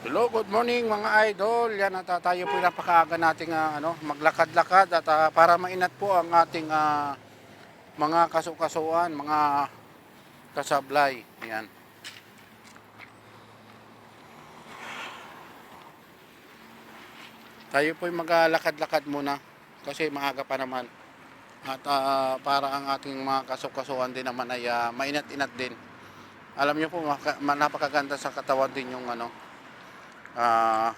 Hello, good morning mga idol. Yan at tayo po napakaaga nating maglakad-lakad at para mainat po ang ating mga kasukasuan, mga kasablay. Yan. Tayo po maglalakad-lakad muna kasi maaga pa naman. At para ang ating mga kasukasuan din naman ay mainat-inat din. Alam niyo po napakaganda sa katawan din yung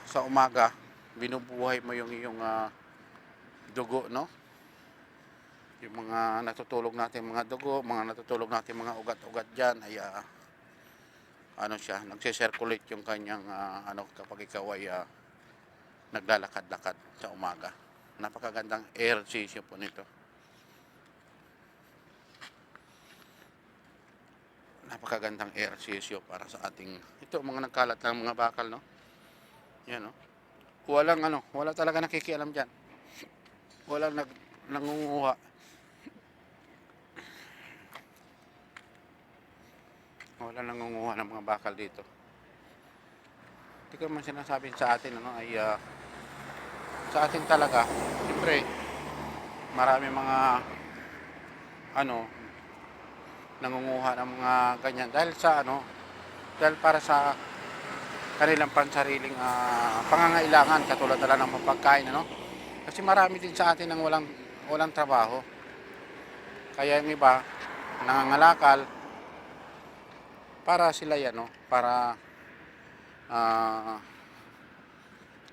sa umaga binubuhay mo yung iyong dugo, no? Yung mga natutulog natin mga dugo, mga natutulog natin mga ugat-ugat diyan ay nagse-circulate yung kanyang kapag ikaw ay naglalakad-lakad sa umaga. Napakagandang ehersisyo po nito. Napakagandang ehersisyo para sa ating ito mga nagkalat ng mga bakal, no? Yan, no? Wala talaga nakikialam diyan. Walang nangunguha. Wala nangunguha ng mga bakal dito. Hindi ko naman sinasabi sa atin sa atin talaga. Siyempre, marami mga nangunguha ng mga ganyan dahil para sa kanilang pansariling pangangailangan katulad na ng pagkain, kasi marami din sa atin ang walang trabaho, kaya yung iba nangangalakal para sila para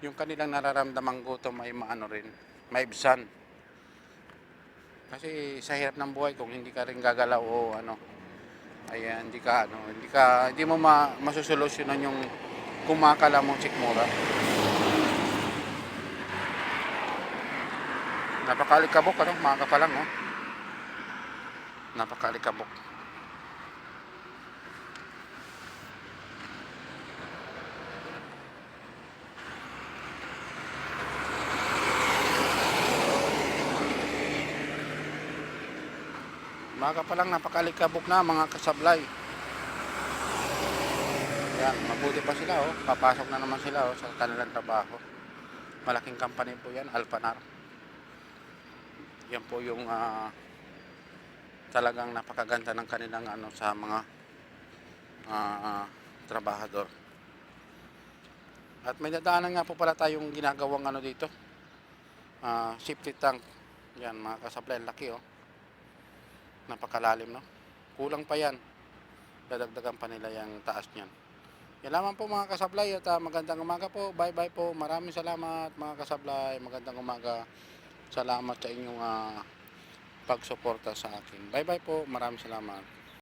yung kanilang nararamdamang gutom ay maibsan. Kasi sa hirap ng buhay, kung hindi ka rin gagalaw o ay hindi mo masusolusyonan yung kumakala mong sikmura. Napakalikabok, maaga pa lang, napakalikabok. Maaga pa lang napakalikabok na mga kasablay. Yan, mabuti pa sila, papasok na naman sila sa kanilang trabaho. Malaking company po yan, Alpanar. Yan po yung talagang napakaganda ng kanilang sa mga trabahador. At may dadaanan nga po pala tayong ginagawang dito, safety tank. Yan mga kasablay, laki, napakalalim, no? Kulang pa yan, dadagdagan pa nila yung taas niyan. Yan lamang po mga kasablay at magandang umaga po. Bye bye po, maraming salamat mga kasablay, magandang umaga. Salamat sa inyong pagsuporta sa akin. Bye bye po, maraming salamat.